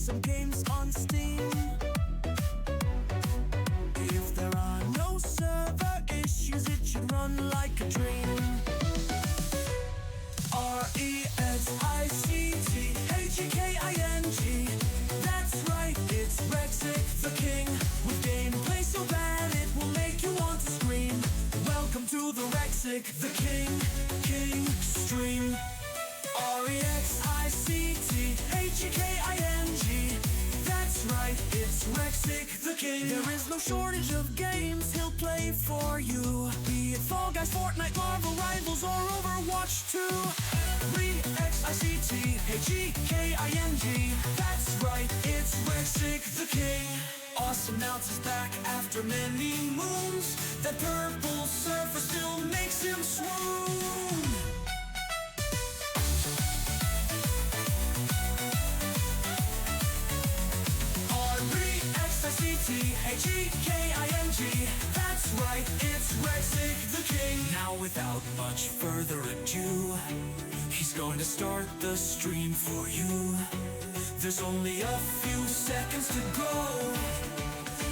some games on Steam. If there are no server issues, it should run like a dream. Rexic, that's right, it's Rexic the King. With gameplay so bad it will make you want to scream. Welcome to the Rexic the King stream. Rexic, that's right, it's Rexic the King. There is no shortage of games he'll play for you, be it Fall Guys, Fortnite, Marvel Rivals, or Overwatch 2. Rexic, that's right, it's Rexic the King. Awesome Mounts is back after many moons. That purple surfer still makes him swoon. Rexic, that's right, it's Rexic the King. Now without much further ado, he's going to start the stream for you. There's only a few seconds to go.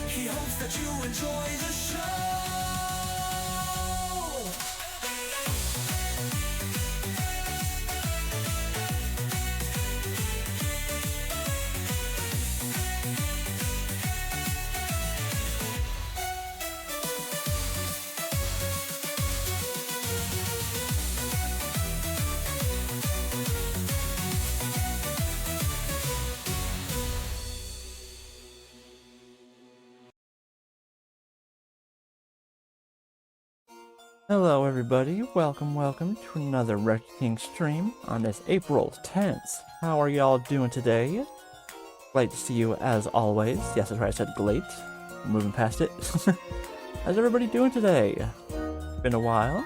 He hopes that you enjoy the show. Hello everybody, welcome to another Rexic stream on this April 10th. How are y'all doing today? Glad to see you as always. Yes, that's right, I said great. Moving past it. How's everybody doing today? Been a while.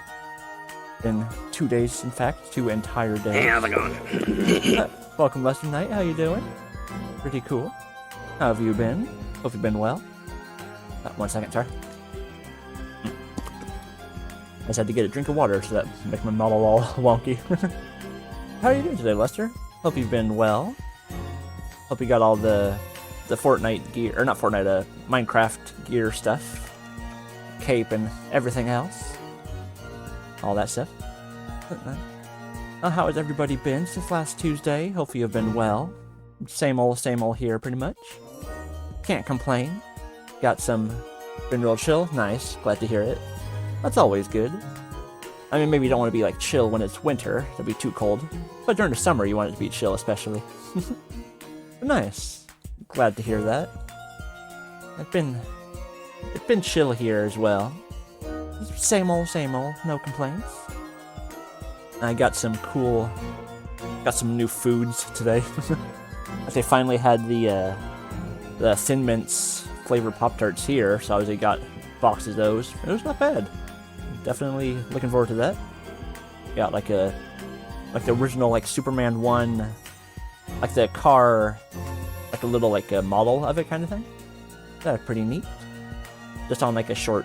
Been 2 days, in fact, 2 entire days. Hey, how's it going? Welcome Lester Knight, how you doing? Pretty cool. How have you been? Hope you've been well. 1 second, sorry. I just had to get a drink of water so that make my mouth all wonky. How are you doing today, Lester? Hope you've been well. Hope you got all the Fortnite gear, or not Fortnite, Minecraft gear stuff, cape and everything else, all that stuff. How has everybody been since last Tuesday? Hopefully you've been well. Same old here, pretty much. Can't complain. Got some. Been real chill. Nice. Glad to hear it. That's always good. I mean, maybe you don't want to be like chill when it's winter, it'll be too cold. But during the summer, you want it to be chill, especially. Nice. Glad to hear that. It's been chill here as well. Same old, no complaints. I got some new foods today. They finally had the Thin Mints flavored Pop-Tarts here, so I got boxes of those. It was not bad. Definitely looking forward to that. Got like the original like Superman 1, like the car, like a little like a model of it kind of thing. That's pretty neat. Just on like a short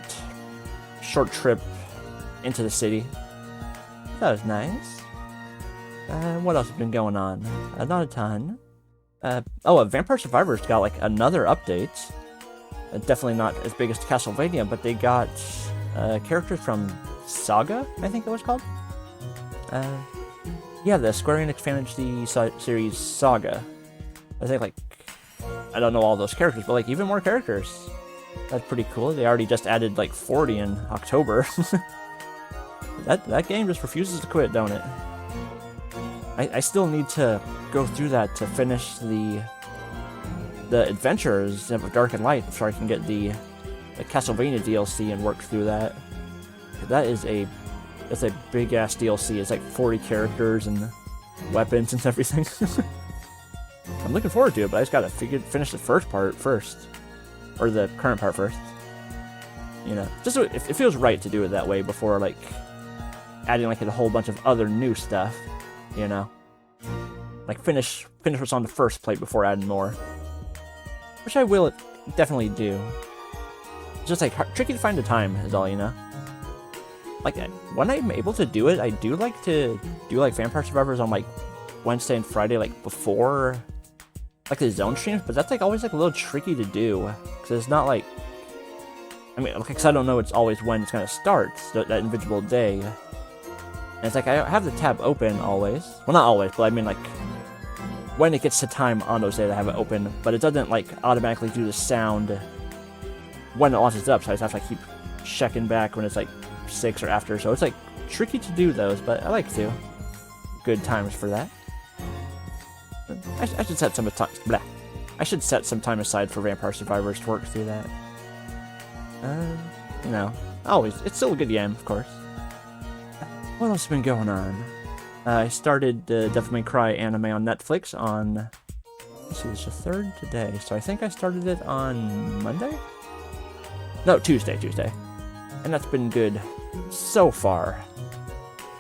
trip into the city. That was nice. What else has been going on? Not a ton. Vampire Survivors got like another update. Definitely not as big as Castlevania, but they got characters from Saga, I think it was called. Yeah, the Square Enix Fantasy series Saga. I think I don't know all those characters, but like even more characters. That's pretty cool. They already just added like 40 in October. That game just refuses to quit, don't it? I still need to go through that to finish the Adventures of Dark and Light before I can get the Castlevania DLC and work through that. That's a big ass DLC. It's like 40 characters and weapons and everything. I'm looking forward to it, but I just gotta finish the first part first, or the current part first. You know, just so it feels right to do it that way before like adding like a whole bunch of other new stuff. You know, like finish what's on the first plate before adding more. Which I will definitely do. It's just like tricky to find the time is all, you know. Like when I'm able to do it, I do like to do like Vampire Survivors on like Wednesday and Friday, like before like the zone streams, but that's like always like a little tricky to do because it's not like, I mean, because I don't know it's always when it's gonna start that individual day. And it's like I have the tab open always. Well, not always, but I mean like when it gets to time on those days I have it open, but it doesn't like automatically do the sound when it launches up. So I just have to like, keep checking back when it's like 6 or after. So it's like tricky to do those, but I like to. Good times for that. I should set some time. I should set some time aside for Vampire Survivors to work through that. You know, always. It's still a good game, of course. What else has been going on? I started Devil May Cry anime on Netflix on, let's see, it's the 3rd today, so I think I started it on Monday? No, Tuesday. And that's been good so far.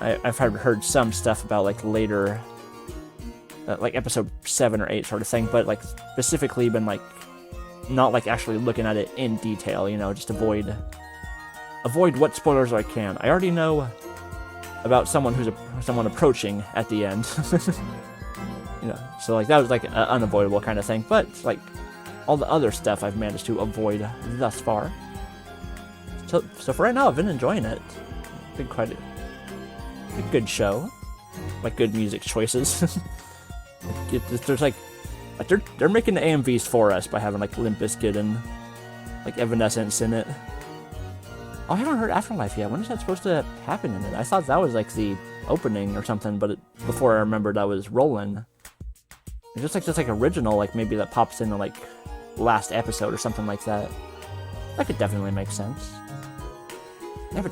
I've heard some stuff about, like, later, like, episode 7 or 8 sort of thing, but, like, specifically been, like, not, like, actually looking at it in detail, you know, just avoid what spoilers I can. I already know about someone approaching at the end. You know, so like that was like an unavoidable kind of thing, but like all the other stuff I've managed to avoid thus far. So for right now I've been enjoying it. It's been quite a good show. Like good music choices. There's like they're making the AMVs for us by having like Limp Bizkit and like Evanescence in it. Oh, I haven't heard Afterlife yet. When is that supposed to happen in it? I thought that was like the opening or something, but before I remembered I was rolling. It's just like original, like maybe that pops in the like last episode or something like that. That could definitely make sense. Yeah, but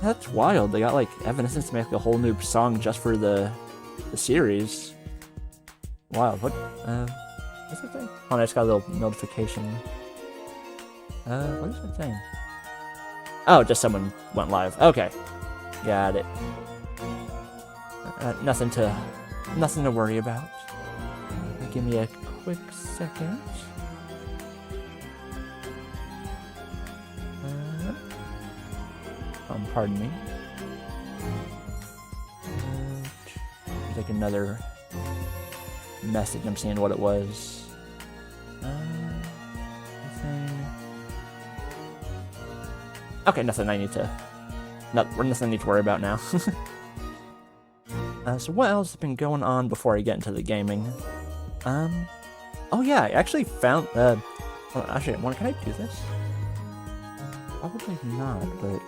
that's wild. They got like Evanescence to make like, a whole new song just for the series. Wild. What? What's that thing? Oh, I just got a little notification. What is that thing? Oh, just someone went live. Okay, got it. Nothing to worry about. Give me a quick second. Pardon me. Like another message. I'm seeing what it was. Okay, nothing I need to worry about now. So what else has been going on before I get into the gaming? Oh yeah, I actually found, actually, can I do this? Probably not, but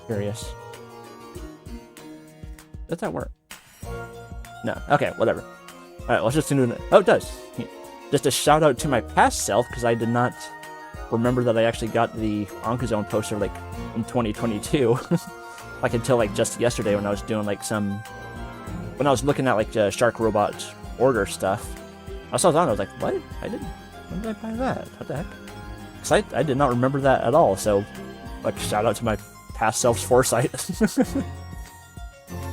curious. Does that work? No. Okay, whatever. Alright, let's just do it. Oh, it does. Just a shout out to my past self, because I did not remember that I actually got the Onkazone poster, like, in 2022. Like, until, like, just yesterday when I was doing, like, when I was looking at, like, Shark Robot order stuff. I saw it on, I was like, what? When did I buy that? What the heck? Because I did not remember that at all, so, like, shout out to my past self's foresight.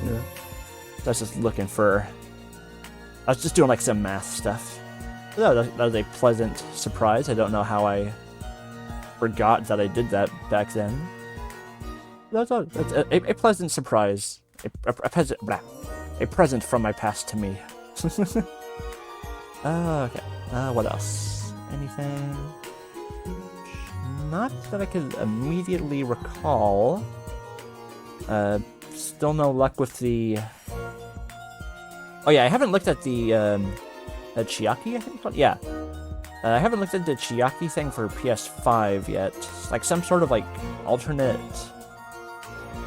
Yeah. I was just looking for... I was just doing, like, some math stuff. That was a pleasant surprise. I don't know how I forgot that I did that back then. That's a pleasant surprise. A present from my past to me. Okay. What else? Anything? Not that I could immediately recall. Still no luck with the... Oh yeah, I haven't looked at the Chiaki, I think it's called? Yeah. I haven't looked at the Chiaki thing for PS5 yet. It's like some sort of like alternate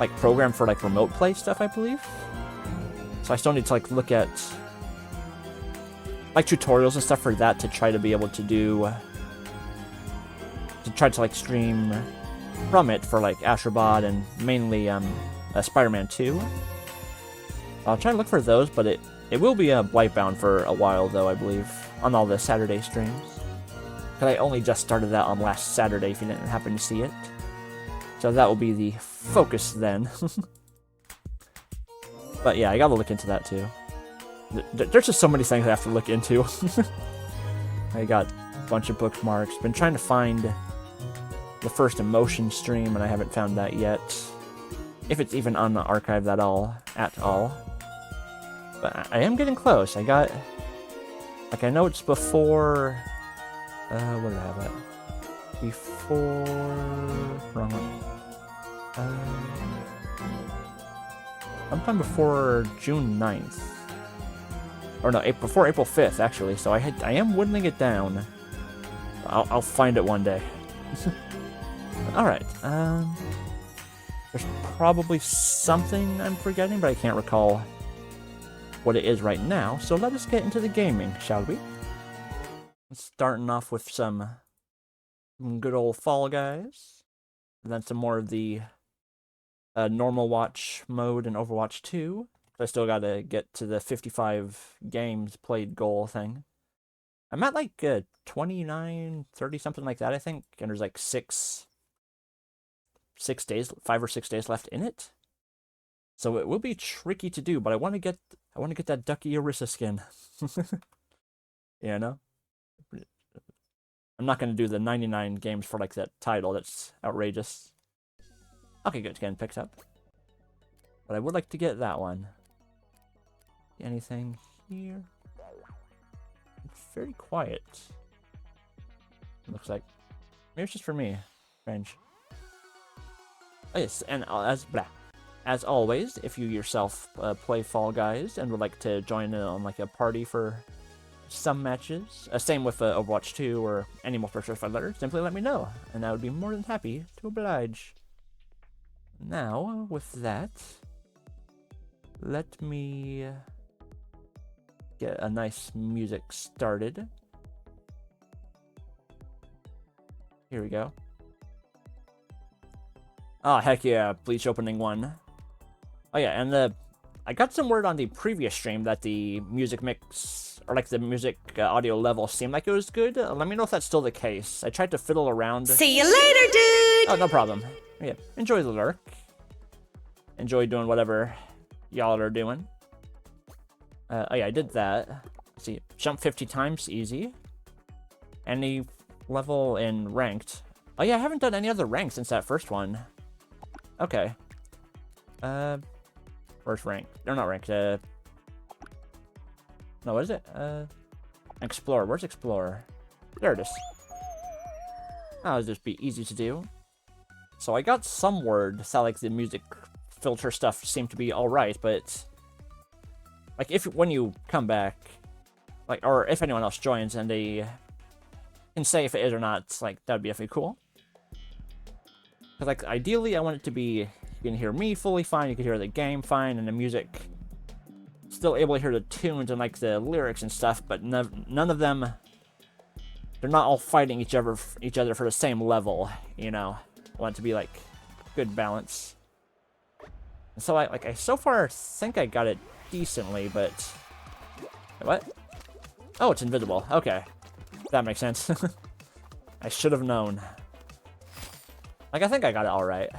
like program for like remote play stuff, I believe. So I still need to like look at like tutorials and stuff for that to try to be able to do like stream from it for like Astrobot and mainly Spider-Man 2. I'll try to look for those, but it will be Blightbound for a while though, I believe, on all the Saturday streams. Because I only just started that on last Saturday if you didn't happen to see it. So that will be the focus then. But yeah, I gotta look into that too. There's just so many things I have to look into. I got a bunch of bookmarks. Been trying to find the first Emotion stream, and I haven't found that yet. If it's even on the archive at all. But I am getting close. I got... Like, I know it's before... what did I have at? Before... Wrong one. Sometime before June 9th. Or no, before April 5th, actually. So I am whittling it down. I'll find it one day. Alright, there's probably something I'm forgetting, but I can't recall what it is right now. So let us get into the gaming, shall we? Starting off with some good old Fall Guys. And then some more of the normal watch mode in Overwatch 2. I still gotta get to the 55 games played goal thing. I'm at like 29, 30, something like that, I think. And there's like 5 or 6 days left in it. So it will be tricky to do, but I want to get that Ducky Orisa skin. You know? I'm not going to do the 99 games for like that title. That's outrageous. Okay, good. Getting picked up. But I would like to get that one. Anything here? It's very quiet. It looks like. Maybe it's just for me. Strange. Oh, yes, and as always, if you yourself play Fall Guys and would like to join in on like a party for some matches, same with Overwatch 2 or any more certified letter, simply let me know, and I would be more than happy to oblige. Now, with that, let me get a nice music started. Here we go. Oh, heck yeah, Bleach opening 1. Oh yeah, and I got some word on the previous stream that the music mix, or like the music audio level seemed like it was good. Let me know if that's still the case. I tried to fiddle around. See you later, dude! Oh, no problem. Yeah, enjoy the lurk. Enjoy doing whatever y'all are doing. Oh yeah, I did that. Let's see, jump 50 times, easy. Any level in ranked. Oh yeah, I haven't done any other rank since that first one. Okay. Where's rank? They're not ranked. No, what is it? Explorer. Where's Explorer? There it is. That'll just be easy to do. So I got some word. Sound like the music filter stuff seemed to be alright, but like when you come back, like, or if anyone else joins and they can say if it is or not, like, that'd be definitely cool. Because, like, ideally, I want it to be, you can hear me fully fine, you can hear the game fine, and the music, still able to hear the tunes and, like, the lyrics and stuff, but none of them, they're not all fighting each other for the same level, you know? I want it to be, like, good balance. And so, I so far think I got it decently, but... Wait, what? Oh, it's invisible. Okay. That makes sense. I should have known. Like, I think I got it alright.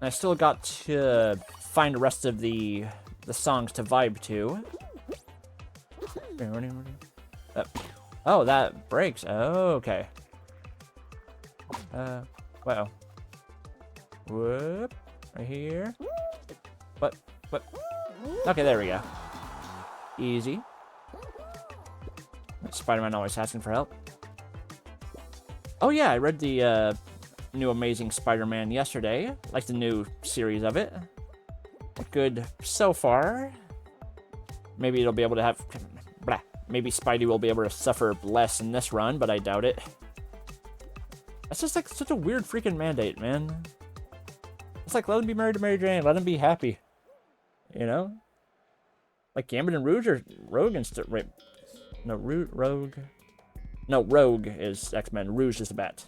I still got to find the rest of the songs to vibe to. Oh, that breaks. Oh, okay. Wow. Whoop. Right here. What? Okay, there we go. Easy. Spider-Man always asking for help. Oh yeah, I read the new Amazing Spider-Man yesterday. Like the new series of it. Good so far. Maybe it'll be able to have... Blah. Maybe Spidey will be able to suffer less in this run, but I doubt it. That's just like such a weird freaking mandate, man. It's like, let him be married to Mary Jane. Let him be happy. You know? Like Gambit and Rouge or Rogue and... Right. No, Rogue... No, Rogue is X-Men. Rouge is the Bat.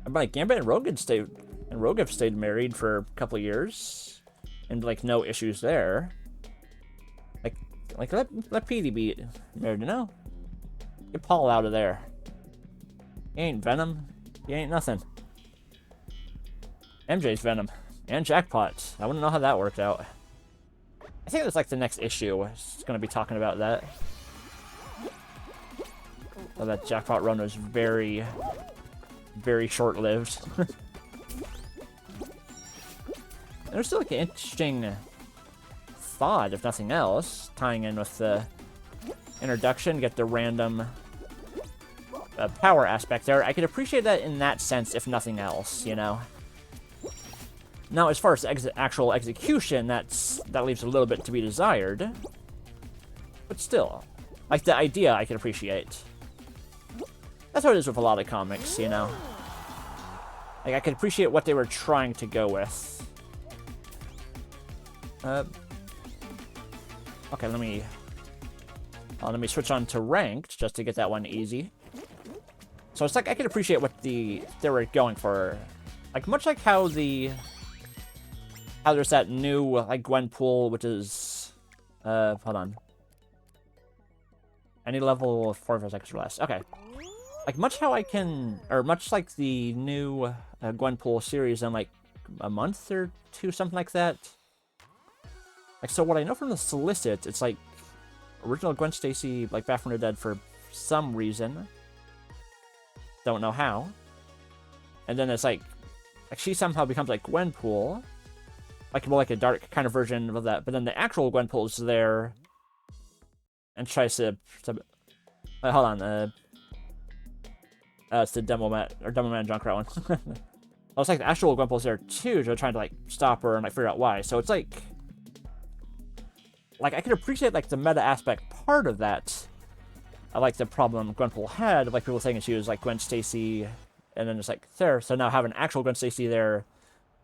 I'm like, Gambit and Rogue have stayed married for a couple of years. And, like, no issues there. Like let Petey be married, you know? Get Paul out of there. He ain't Venom. He ain't nothing. MJ's Venom. And Jackpot. I wouldn't know how that worked out. I think that's like the next issue. It's going to be talking about that. So that Jackpot run was very, very short-lived. And there's still like an interesting thought, if nothing else, tying in with the introduction, get the random power aspect there. I could appreciate that in that sense, if nothing else, you know? Now, as far as actual execution, that leaves a little bit to be desired. But still, like, the idea I can appreciate. That's how it is with a lot of comics, you know? Like, I can appreciate what they were trying to go with. Okay, let me switch on to ranked, just to get that one easy. So it's like, I can appreciate what they were going for. Like, much like how there's that new, like, Gwenpool, which is, hold on. Any level 45 seconds or less. Okay. Like, much like the new Gwenpool series in, like, a month or two, something like that. Like, so what I know from the solicit, it's, like, original Gwen Stacy, like, back from the dead for some reason. Don't know how. And then it's, like she somehow becomes, like, Gwenpool. Like, more like a dark kind of version of that. But then the actual Gwenpool is there and tries to hold on, it's the Demo Man Junkrat one. I was like, the actual Gwenpool's there too, so trying to, like, stop her and, like, figure out why. So it's like I can appreciate, like, the meta aspect part of that. I like the problem Gwenpool had of, like, people saying she was, like, Gwen Stacy, and then it's like there. So now having actual Gwen Stacy there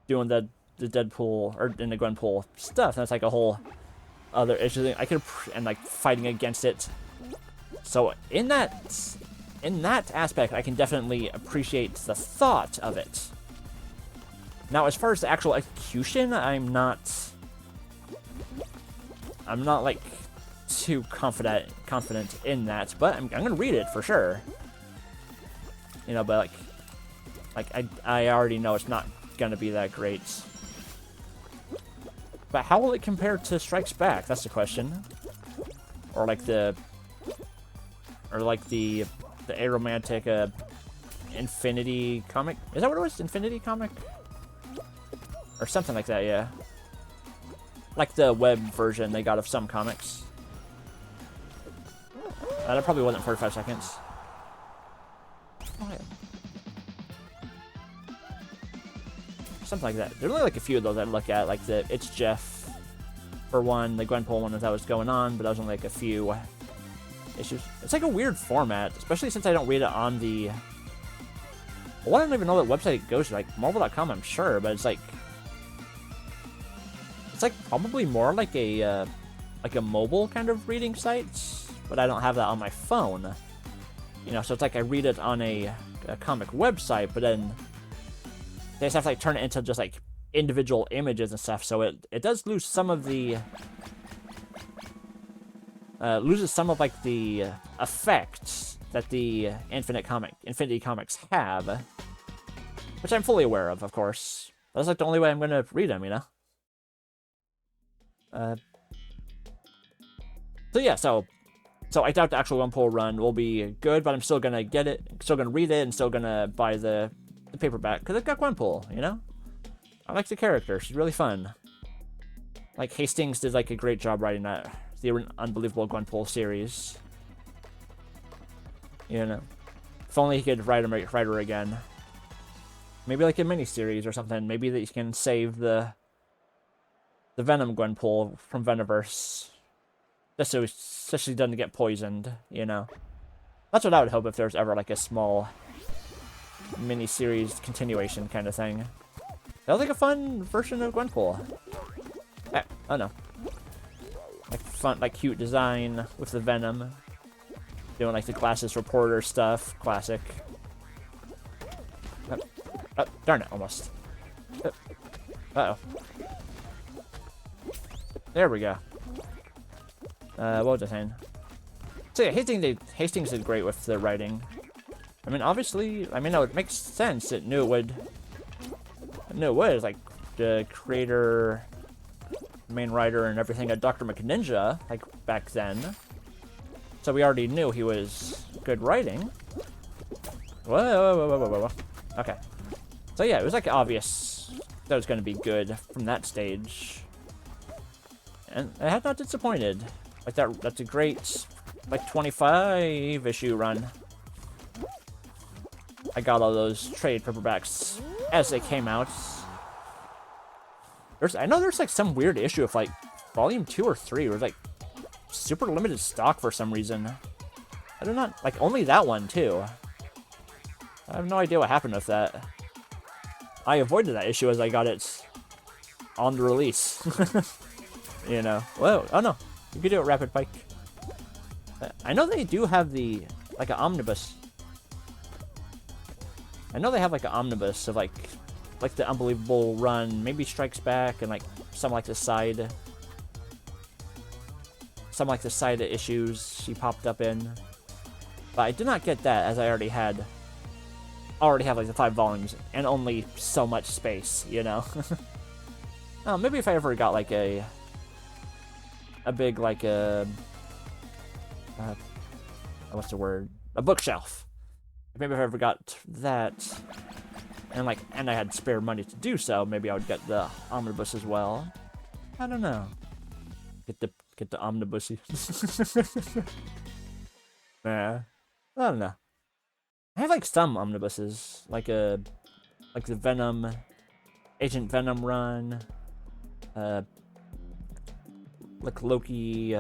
doing the Deadpool or in the Gwenpool stuff, that's like a whole other issue. I could and, like, fighting against it. So in that aspect, I can definitely appreciate the thought of it. Now, as far as the actual execution, I'm not like too confident in that, but I'm gonna read it for sure. You know, but I already know it's not gonna be that great. But how will it compare to Strikes Back? That's the question. Or like the aromantic Infinity comic. Is that what it was? Infinity comic? Or something like that, yeah. Like the web version they got of some comics. That probably wasn't 45 seconds. Oh, yeah. Something like that. There's only like a few of those I look at, like the It's Jeff for one, the Gwenpool one that was going on, but that was only like a few issues. It's like a weird format, especially since I don't read it on the... Well, I don't even know what website it goes to, like Marvel.com, I'm sure, but it's like probably more like a mobile kind of reading site, but I don't have that on my phone. You know, so it's like I read it on a comic website, but then they just have to, like, turn it into just, like, individual images and stuff, so it does lose some of the... loses some of, like, the effects that the Infinity Comics have. Which I'm fully aware of course. That's, like, the only way I'm gonna read them, you know? So yeah, so I doubt the actual Gwenpool run will be good, but I'm still gonna get it, still gonna read it, and still gonna buy the paperback, because it's got Gwenpool, you know? I like the character, she's really fun. Like, Hastings did, like, a great job writing the Unbelievable Gwenpool series. You know? If only he could write her again. Maybe, like, a miniseries or something. Maybe that you can save the Venom Gwenpool from Venomverse. Just so she doesn't get poisoned, you know? That's what I would hope if there's ever, like, a small mini-series continuation kind of thing. That was like a fun version of Gwenpool. Oh no. Like fun, like cute design with the Venom. Doing like the glasses reporter stuff. Classic. Oh, darn it, almost. Uh-oh. There we go. What was I saying? So yeah, Hastings did great with the writing. I mean, obviously, no, it makes sense. It knew it would. Like, the creator, main writer, and everything at Dr. McNinja, like, back then. So we already knew he was good writing. Whoa. Okay. So yeah, it was, like, obvious that was going to be good from that stage. And I have not disappointed. Like that's a great, like 25 issue run. I got all those trade paperbacks as they came out. I know there's like some weird issue of like volume 2 or 3 where like super limited stock for some reason. I do not like only that one too. I have no idea what happened with that. I avoided that issue as I got it on the release. You know. Whoa. Oh no. You could do it rapid pike. I know they do have the like an omnibus. I know they have like an omnibus of like the Unbelievable Run, maybe Strikes Back, and like some like the side issues she popped up in. But I did not get that as I already have like the 5 volumes and only so much space, you know. Oh, maybe if I ever got like a big like what's the word? A bookshelf. Maybe if I ever got that, and I had spare money to do so, maybe I would get the omnibus as well. I don't know. Get the omnibusy. Nah, I don't know. I have like some omnibuses, like the Venom, Agent Venom run, like Loki,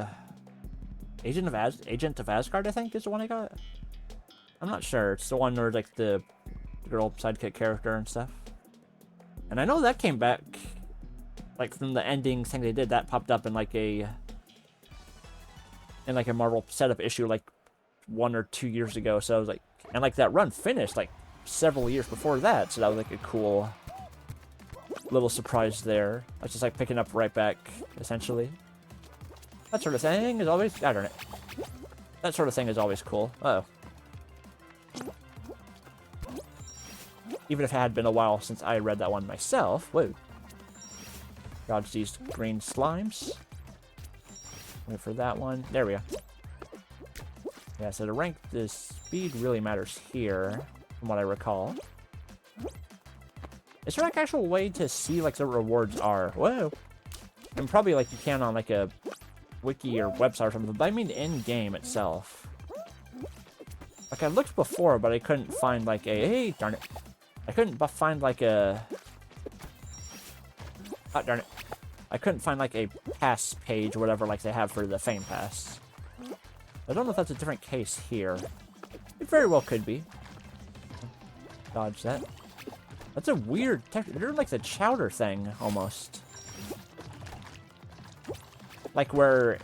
Agent of Asgard, I think is the one I got. I'm not sure. It's the one where like the girl sidekick character and stuff. And I know that came back, like from the ending thing they did. That popped up in like a Marvel setup issue like 1 or 2 years ago. So I was like, and like that run finished like several years before that. So that was like a cool little surprise there. I was just like picking up right back, essentially. That sort of thing is always, I don't know. That sort of thing is always cool. Uh oh. Even if it had been a while since I read that one myself. Whoa. Dodge these green slimes. Wait for that one. There we go. Yeah, so the speed really matters here, from what I recall. Is there like actual way to see like the rewards are? Whoa. And probably like you can on like a wiki or website or something, but I mean in game itself. Like I looked before, but I couldn't find like a, hey, darn it. I couldn't find like a, oh darn it. I couldn't find like a pass page or whatever like they have for the Fame Pass. I don't know if that's a different case here. It very well could be. Dodge that. That's a weird texture. They're like the chowder thing, almost. Like where...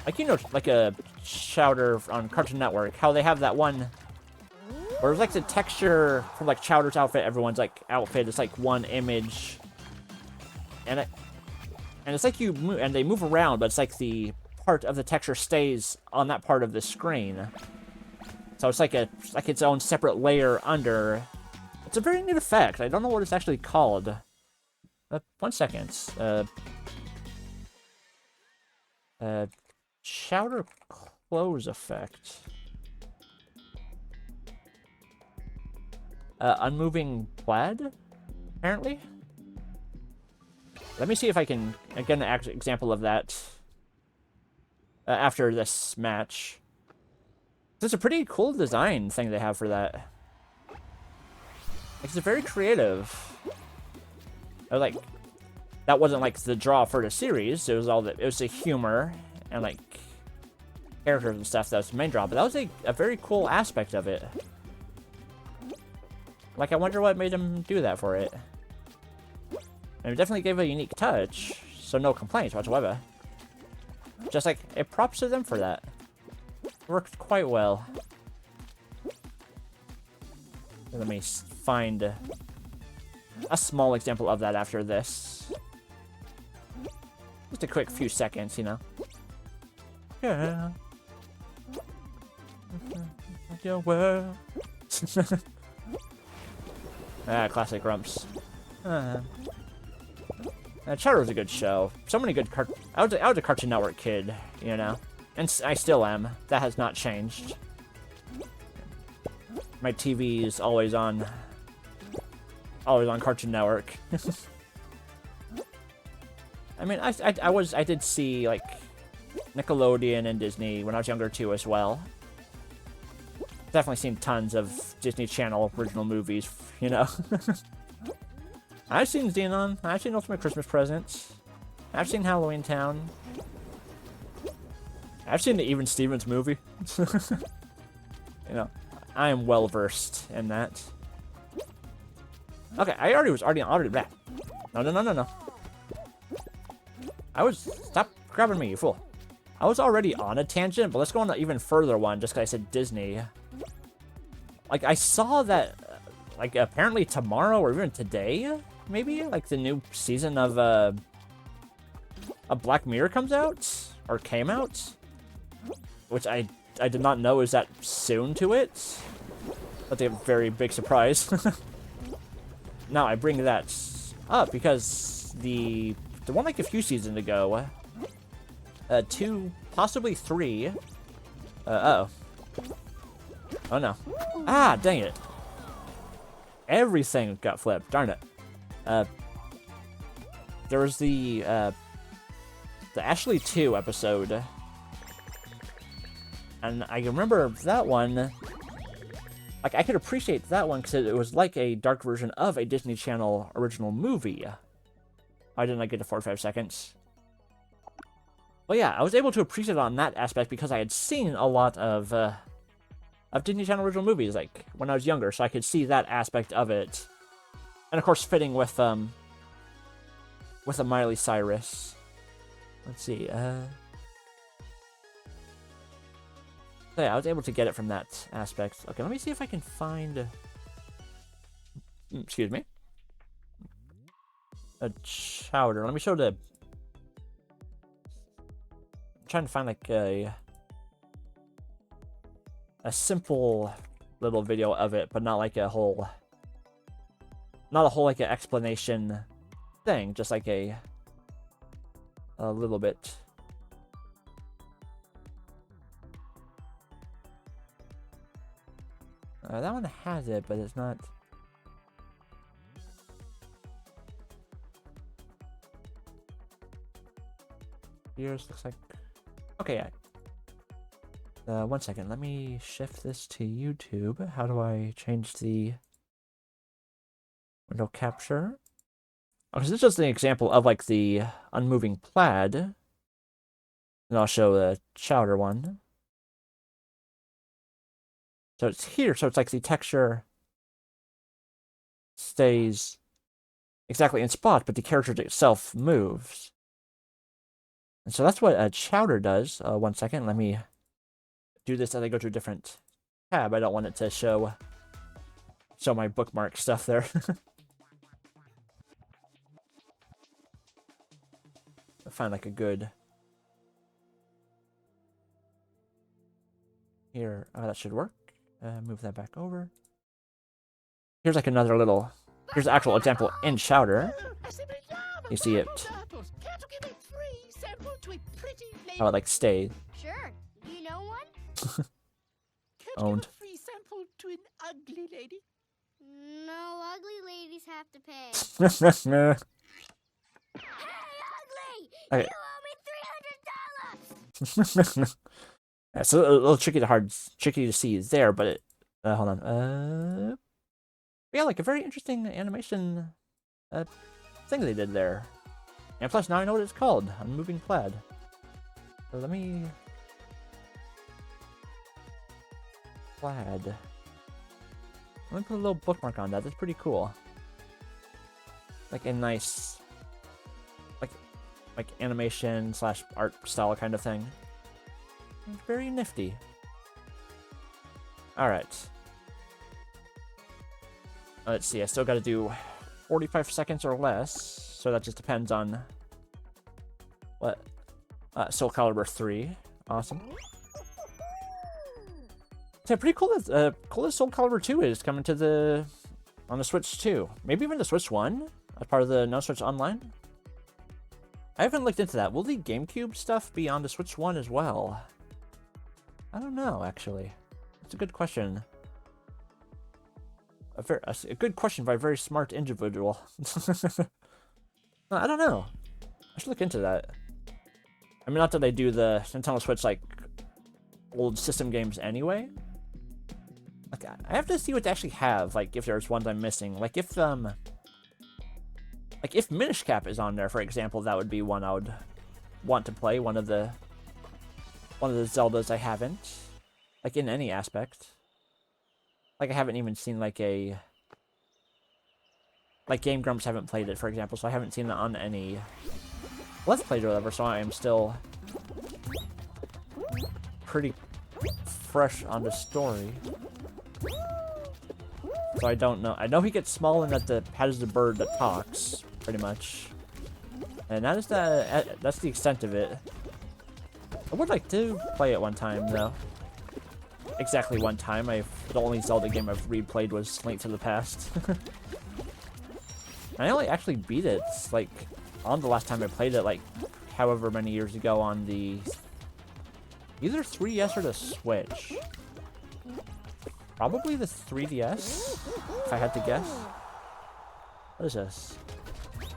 Like, you know, like a Chowder on Cartoon Network. How they have that one... Where it's like the texture from like Chowder's outfit, everyone's like outfit. It's like one image. And it's like you move, and they move around, but it's like the part of the texture stays on that part of the screen. So it's like its own separate layer under. It's a very neat effect. I don't know what it's actually called. 1 second. Chowder close effect. Unmoving plaid, apparently. Let me see if I can get an example of that after this match. It's a pretty cool design thing they have for that. It's very creative. Like, that wasn't like the draw for the series. It was all it was the humor and like characters and stuff that was the main draw. But that was a very cool aspect of it. Like, I wonder what made them do that for it. And it definitely gave a unique touch, so no complaints whatsoever. Just like, it props to them for that. It worked quite well. Let me find a small example of that after this. Just a quick few seconds, you know. Yeah. Your world. Classic Grumps. Chowder was a good show. So many good I was a Cartoon Network kid, you know, and I still am. That has not changed. My TV is always on always on Cartoon Network. I mean, I did see, like, Nickelodeon and Disney when I was younger, too, as well. Definitely seen tons of Disney Channel original movies, you know. I've seen Xenon. I've seen Ultimate Christmas Presents. I've seen Halloween Town. I've seen the Even Stevens movie. You know, I am well versed in that. Okay, I already was back. No. Stop grabbing me, you fool. I was already on a tangent, but let's go on an even further one just because I said Disney. Like, I saw that, like, apparently tomorrow or even today, maybe, like, the new season of Black Mirror comes out, or came out, which I did not know is that soon to it. That's a very big surprise. Now, I bring that up because the one, like, a few seasons ago, 2, possibly 3, uh-oh. Oh no. Ah, dang it. Everything got flipped, darn it. There was the Ashley 2 episode. And I remember that one, like, I could appreciate that one because it was like a dark version of a Disney Channel original movie. Why didn't I get to 45 seconds? Well, yeah, I was able to appreciate it on that aspect because I had seen a lot of Disney Channel original movies, like, when I was younger, so I could see that aspect of it. And, of course, fitting with a Miley Cyrus. Let's see, so yeah, I was able to get it from that aspect. Okay, let me see if I can find... excuse me. A chowder. Let me show the... I'm trying to find, like, a simple little video of it, but not like a whole... Not a whole, like, an explanation thing. Just like a little bit... that one has it, but it's not... Yours looks like... Okay, yeah. 1 second, let me shift this to YouTube. How do I change the window capture? Oh, this is just an example of, like, the unmoving plaid. And I'll show the chowder one. So it's here, so it's like the texture stays exactly in spot, but the character itself moves. And so that's what a chowder does. 1 second, let me do this as I go to a different tab. I don't want it to show my bookmark stuff there. I find like a good... Here, that should work. Move that back over. Here's like another little... Here's the actual example in Chowder. You see it. How it like stays. Sure. You know one? Owned. Give a free sample to an ugly lady? No, ugly ladies have to pay. Hey, ugly! Okay. You owe me $300! Yeah, so a little tricky to see there, but it... hold on. Yeah, like a very interesting animation thing they did there. And plus, now I know what it's called. Unmoving Plaid. So let me... Plaid. Let me put a little bookmark on that. That's pretty cool. Like a nice... Like animation / art style kind of thing. It's very nifty. Alright. Let's see, I still gotta do 45 seconds or less, so that just depends on what Soul Calibur 3. Awesome. Yeah, pretty cool that Soul Calibur 2 is coming to on the Switch too. Maybe even the Switch 1 as part of the No Switch Online. I haven't looked into that. Will the GameCube stuff be on the Switch 1 as well? I don't know, actually. It's a good question. a good question by a very smart individual. I don't know. I should look into that. I mean, not that I do the Nintendo Switch, like, old system games anyway. Like, I have to see what they actually have, like, if there's ones I'm missing. Like, if Minish Cap is on there, for example, that would be one I would want to play. One of the Zeldas I haven't. Like, in any aspect. Like, I haven't even seen, like, like, Game Grumps haven't played it, for example, so I haven't seen it on any Let's Plays or whatever, so I am still pretty fresh on the story. So I don't know. I know he gets small and that has the bird that talks, pretty much. And that is that's the extent of it. I would like to play it one time, though. Exactly one time. The only Zelda game I've replayed was Link to the Past. I only actually beat it, like, on the last time I played it, like, however many years ago on the... either 3DS or the Switch. Probably the 3DS, if I had to guess. What is this?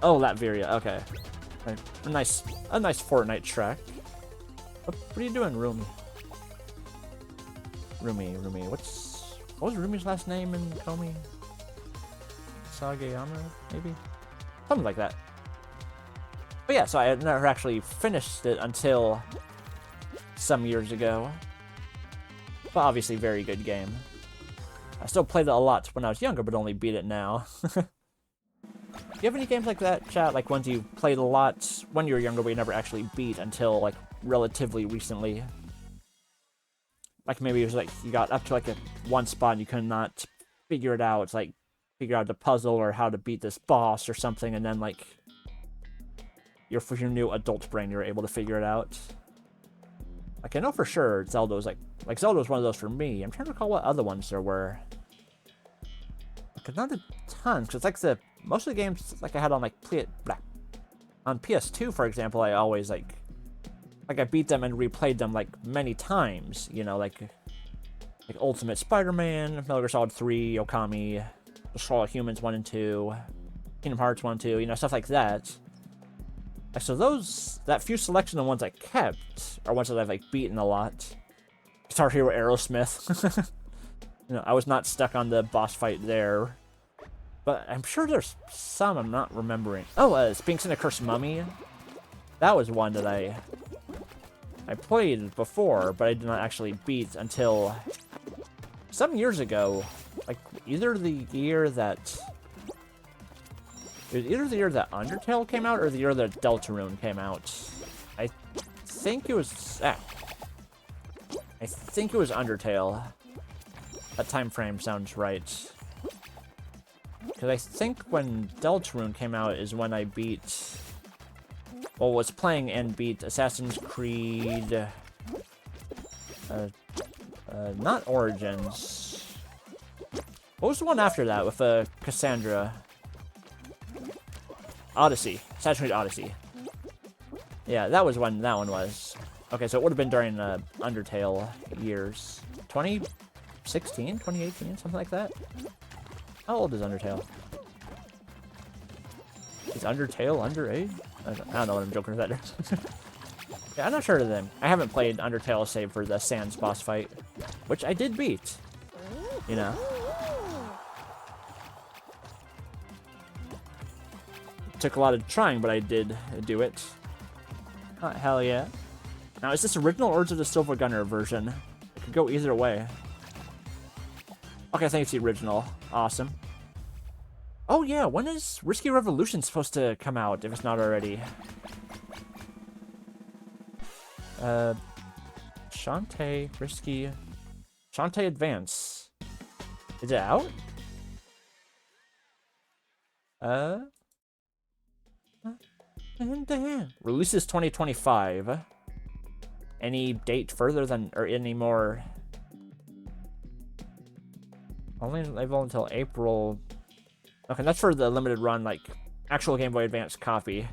Oh, Latveria, okay. A nice Fortnite track. What are you doing, Rumi? Rumi. What was Rumi's last name in Komi? Sagayama, maybe? Something like that. But yeah, so I had never actually finished it until some years ago. But obviously, very good game. I still played it a lot when I was younger, but only beat it now. Do you have any games like that, chat? Like ones you played a lot when you were younger, but you never actually beat until, like, relatively recently? Like, maybe it was like you got up to, like, one spot and you could not figure it out. It's like, figure out the puzzle or how to beat this boss or something, and then, like, your new adult brain, you were able to figure it out. Like, I know for sure Zelda was, like Zelda was one of those for me. I'm trying to recall what other ones there were. Like, not a ton, because, like, most of the games, like, I had on, like, on PS2, for example, I always, like, I beat them and replayed them, like, many times, you know, like Ultimate Spider-Man, Metal Gear Solid 3, Okami, Destroy All Humans 1 and 2, Kingdom Hearts 1 and 2, you know, stuff like that. So that few selection of ones I kept are ones that I've, like, beaten a lot. Guitar Hero Aerosmith. You know, I was not stuck on the boss fight there. But I'm sure there's some I'm not remembering. Oh, Sphinx and a Cursed Mummy. That was one that I played before, but I did not actually beat until some years ago. Like, either the year that Undertale came out or the year that Deltarune came out. I think it was Undertale. That time frame sounds right. Because I think when Deltarune came out is when I beat... well, was playing and beat Assassin's Creed... not Origins. What was the one after that with Cassandra? Odyssey. Assassin's Creed Odyssey. Yeah, that was when that one was. Okay, so it would have been during Undertale years. 2016? 2018? Something like that? How old is Undertale? Is Undertale underage? I don't know what I'm joking with that. Yeah, I'm not sure of them. I haven't played Undertale save for the Sans boss fight, which I did beat. You know? Took a lot of trying, but I did do it. Oh, hell yeah. Now, is this original or is it a Silver Gunner version? It could go either way. Okay, I think it's the original. Awesome. Oh yeah, when is Risky Revolution supposed to come out, if it's not already? Shantae Advance. Is it out? Releases 2025. Any date further than, or any more? Only label until April. Okay, that's for the limited run, like, actual Game Boy Advance copy.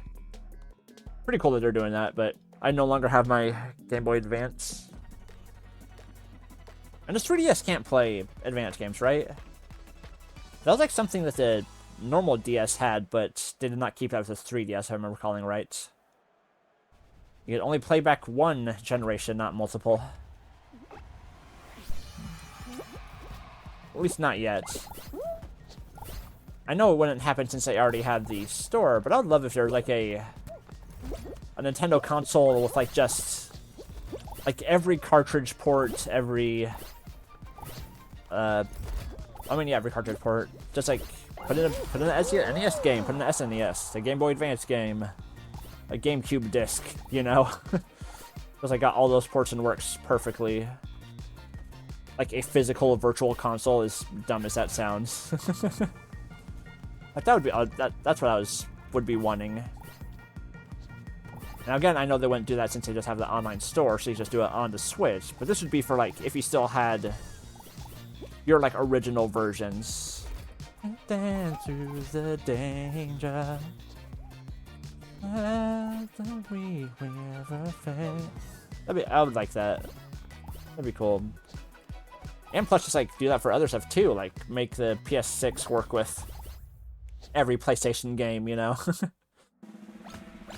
Pretty cool that they're doing that, but I no longer have my Game Boy Advance. And this 3DS can't play Advance games, right? That was like something that the normal DS had, but they did not keep that with the 3DS, if I remember calling right. You could only play back one generation, not multiple. At least not yet. I know it wouldn't happen since I already had the store, but I would love if there was like a Nintendo console with like just like every cartridge port, every I mean yeah, every cartridge port. Just like put in an NES game, put in an SNES, a Game Boy Advance game, a GameCube disc, you know? Because I got all those ports and works perfectly. Like a physical virtual console, as dumb as that sounds. Like that would be that's what I would be wanting. Now again, I know they wouldn't do that since they just have the online store, so you just do it on the Switch. But this would be for like if you still had your like original versions. And then through the danger, we never fail. I would like that. That'd be cool. And plus, just like do that for other stuff too, like make the PS6 work with every PlayStation game, you know.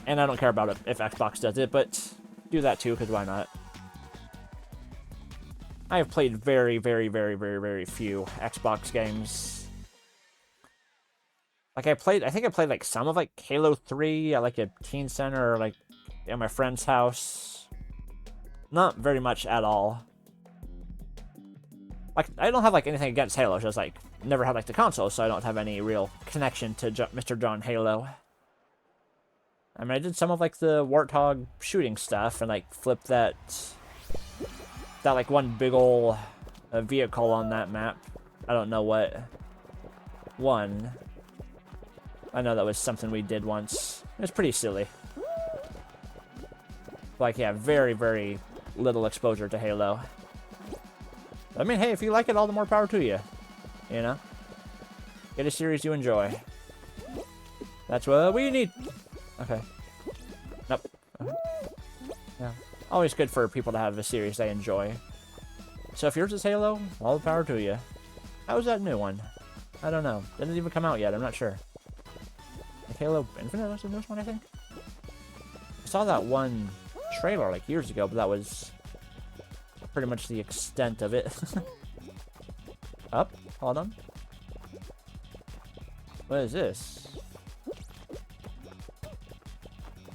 And I don't care about it if Xbox does it, but do that too, because why not? I have played very, very, very, very, very few Xbox games. Like I think I played like some of like Halo 3 at like a teen center or like at my friend's house. Not very much at all. Like I don't have like anything against Halo, just like never had like the console, so I don't have any real connection to Mr. John Halo. I mean, I did some of like the Warthog shooting stuff and like flip that like one big ol' vehicle on that map. I don't know what one. I know that was something we did once. It was pretty silly. Like, yeah, very, very little exposure to Halo. I mean, hey, if you like it, all the more power to you. You know? Get a series you enjoy. That's what we need. Okay. Nope. Okay. Yeah. Always good for people to have a series they enjoy. So if yours is Halo, all the power to you. How was that new one? I don't know. Didn't even come out yet. I'm not sure. Like Halo Infinite was the newest one, I think? I saw that one trailer like years ago, but that was pretty much the extent of it. Up? Hold on. What is this?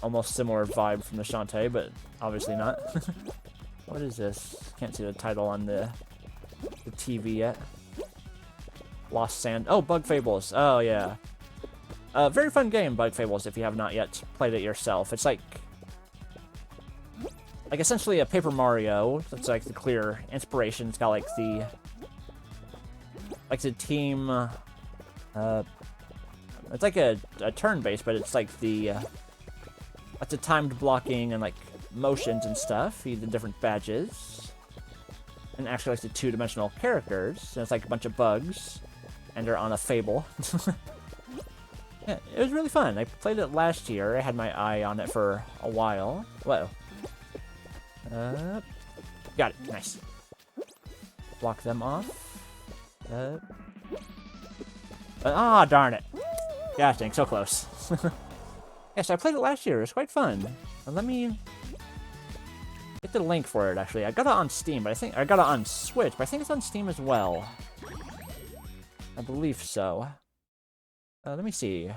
Almost similar vibe from the Shantae, but obviously not. What is this? Can't see the title on the TV yet. Lost Sand. Oh, Bug Fables. Oh, yeah. Very fun game, Bug Fables, if you have not yet played it yourself. It's like essentially a Paper Mario. It's like the clear inspiration. It's got like the team. It's like a turn-based, but it's like the it's a timed blocking and like motions and stuff. You the different badges, and actually like the two-dimensional characters. And it's like a bunch of bugs, and they're on a fable. Yeah, it was really fun. I played it last year. I had my eye on it for a while. Whoa. Got it. Nice. Block them off. Ah, darn it. Gosh dang, so close. Yes, I played it last year. It was quite fun. Let me get the link for it, actually. I got it on Steam, but I got it on Switch, but I think it's on Steam as well. I believe so. Let me see.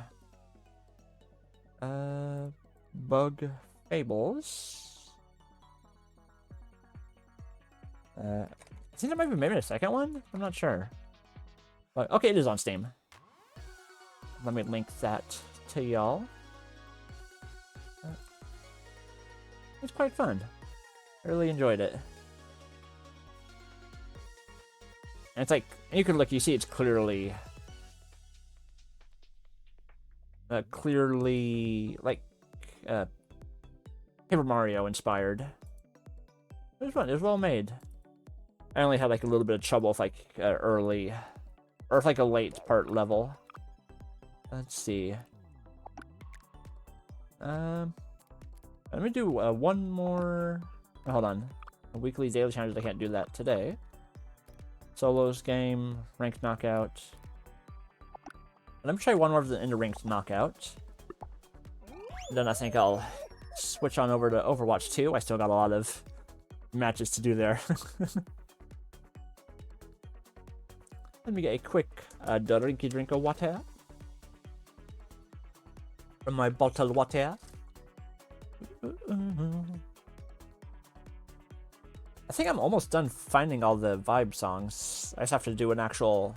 Bug Fables. I think there might be maybe a second one? I'm not sure. But, okay, it is on Steam. Let me link that to y'all. It's quite fun. I really enjoyed it. And it's like, and you can look, you see it's clearly like Paper Mario inspired. It was fun. It was well made. I only had like a little bit of trouble with like early, or if like a late part level. Let's see. Let me do one more. Oh, hold on. A weekly daily challenge. I can't do that today. Solos game, ranked knockout. Let me try one more of the in-the-ring knockout. Then I think I'll switch on over to Overwatch 2. I still got a lot of matches to do there. Let me get a quick drink of water from my bottled water. I think I'm almost done finding all the vibe songs. I just have to do an actual...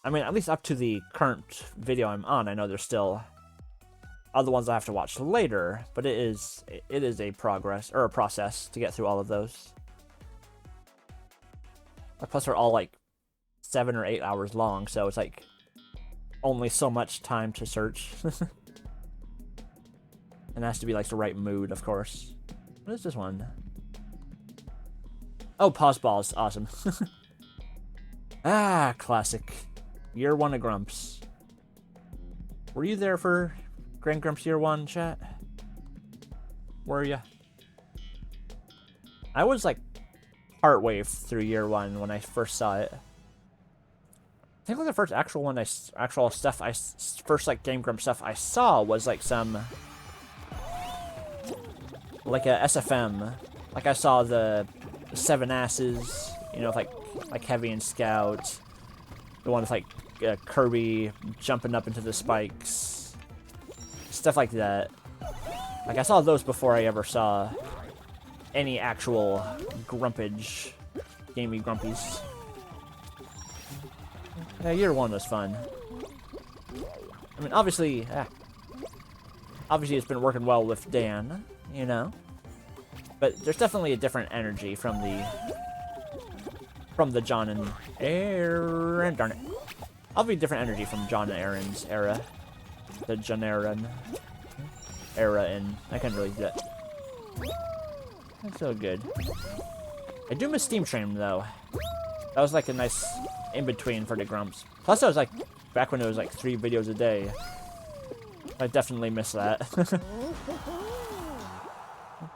I mean, at least up to the current video I'm on, I know there's still other ones I have to watch later, but it is a progress, or a process to get through all of those. Plus they're all like 7 or 8 hours long, so it's like only so much time to search. And it has to be like the right mood, of course. What is this one? Oh, pause balls. Awesome. Ah, classic. Year 1 of Grumps. Were you there for Grand Grumps Year 1, chat? Were ya? I was like partway through Year 1 when I first saw it. I think like the first actual one, first like Game Grumps stuff I saw was like some, like a SFM. Like I saw the Seven Asses, you know, like Heavy and Scout. The one with like Kirby jumping up into the spikes. Stuff like that. Like I saw those before I ever saw any actual Grumpage, gamey Grumpies. Yeah, Year 1 was fun. I mean, obviously it's been working well with Dan, you know? But there's definitely a different energy from the John and Aaron, darn it. Obviously different energy from John and Aaron's era. The John Aaron era, and I can't really do that. That's so good. I do miss Steam Train, though. That was like a nice in-between for the Grumps. Plus, that was like back when it was like 3 videos a day. I definitely miss that.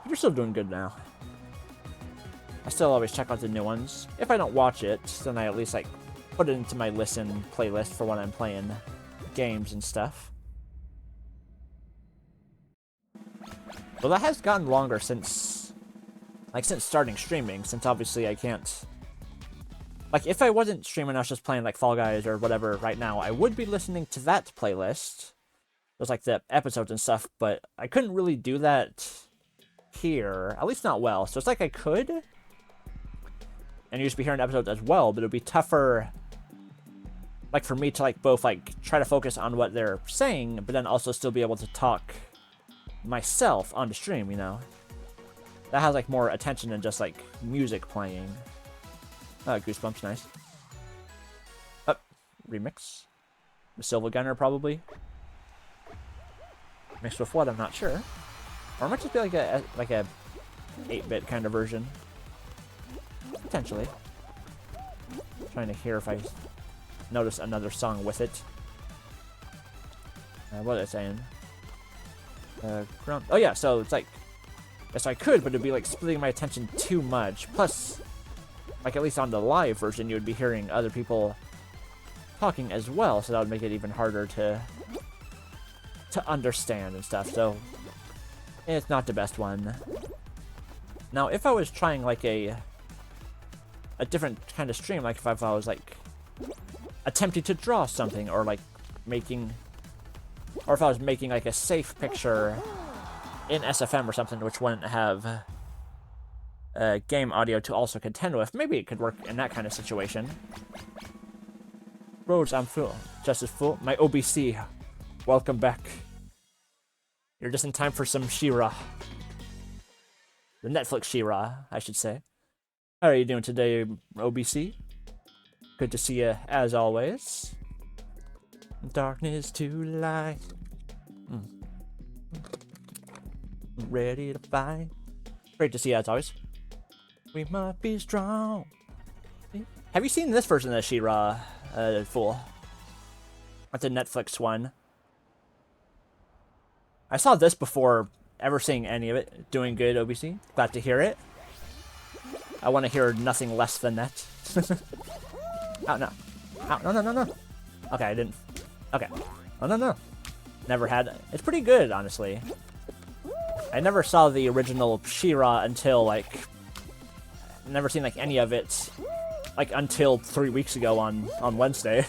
You're still doing good now. I still always check out the new ones. If I don't watch it, then I at least like put it into my listen playlist for when I'm playing games and stuff. Well, that has gotten longer since starting streaming, since obviously I can't... Like, if I wasn't streaming, I was just playing, like, Fall Guys or whatever right now, I would be listening to that playlist. There's, like, the episodes and stuff, but I couldn't really do that here. At least not well. So it's like I could. And you'd just be hearing episodes as well, but it would be tougher, like, for me to, like, both, like, try to focus on what they're saying, but then also still be able to talk myself on the stream, you know? That has, like, more attention than just, like, music playing. Goosebumps, nice. Remix. The Silver Gunner, probably. Mixed with what, I'm not sure. Or it might just be like a 8-bit kind of version. Potentially. Trying to hear if I notice another song with it. What was I saying? Oh yeah, so it's like... Yes, I could, but it'd be like splitting my attention too much. Plus... Like, at least on the live version, you would be hearing other people talking as well, so that would make it even harder to understand and stuff, so it's not the best one. Now, if I was trying, like, a different kind of stream, like if I was, like, attempting to draw something, or, like, or if I was making, like, a safe picture in SFM or something, which wouldn't have... game audio to also contend with. Maybe it could work in that kind of situation. Rose, I'm full. Just as full. My OBC. Welcome back. You're just in time for some She-Ra. The Netflix She-Ra, I should say. How are you doing today, OBC? Good to see you, as always. Darkness to light. Ready to fight. Great to see you, as always. We must be strong. Have you seen this version of She-Ra, Fool? That's the Netflix one. I saw this before ever seeing any of it. Doing good, OBC. Glad to hear it. I want to hear nothing less than that. Oh, no. Oh, no. Okay, I didn't Okay. Oh, no. Never had... It's pretty good, honestly. I never saw the original She-Ra until, like... Never seen, like, any of it, like, until 3 weeks ago on Wednesday.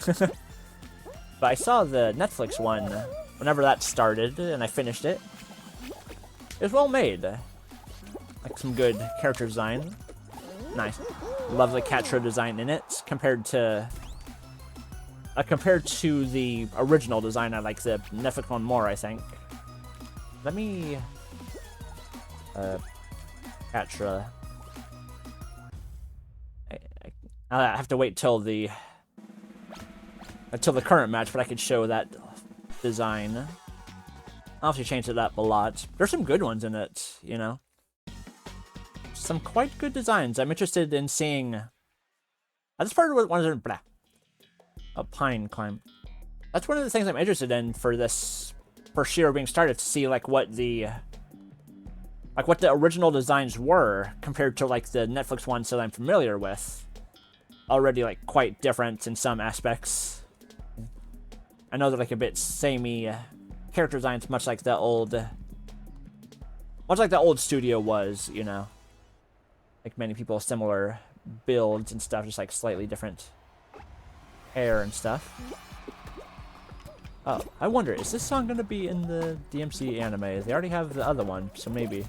But I saw the Netflix one whenever that started, and I finished it. It was well made. Like, some good character design. Nice. Love the Catra design in it, compared to the original design. I like the Netflix one more, I think. Let me... Catra... I have to wait till the current match, but I could show that design. Obviously changed it up a lot. There's some good ones in it, you know. Some quite good designs. I'm interested in seeing... That's part of what ones are... Blah. A pine climb. That's one of the things I'm interested in for this... For She-Ra being started, to see, like, what the... Like, what the original designs were, compared to, like, the Netflix ones that I'm familiar with. Already, like, quite different in some aspects. I know they're, like, a bit samey character designs, much like the old studio was, you know. Like, many people, similar builds and stuff, just, like, slightly different hair and stuff. Oh, I wonder, is this song gonna be in the DMC anime? They already have the other one, so maybe.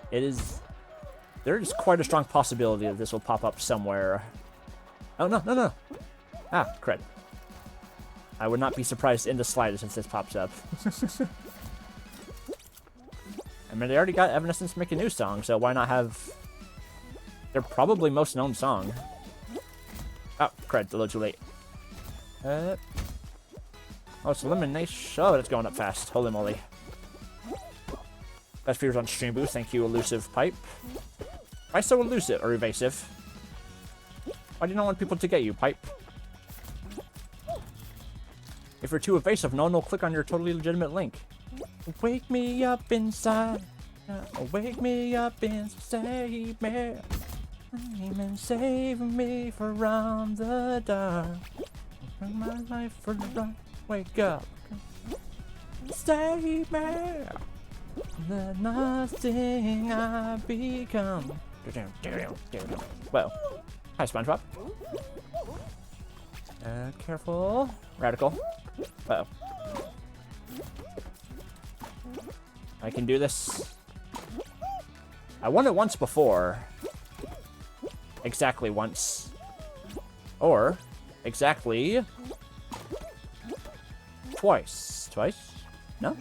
It is... There is quite a strong possibility that this will pop up somewhere. Oh, no. Ah, crud. I would not be surprised in the slightest if this pops up. I mean, they already got Evanescence to make a new song, so why not have their probably most known song? Oh, crud, a little too late. Oh, it's elimination. Oh, that's going up fast. Holy moly. Best viewers on Stream Booth. Thank you, Elusive Pipe. Why so elusive or evasive? Why do you not want people to get you, Pipe? If you're too evasive, no one will click on your totally legitimate link. Wake me up inside. Wake me up and save me. And save me from the dark. Bring my life for the dark. Wake up. Save me. The nothing I become. Whoa. Hi, SpongeBob. Careful. Radical. Uh-oh. I can do this. I won it once before. Exactly once. Or, exactly... twice. Twice? No?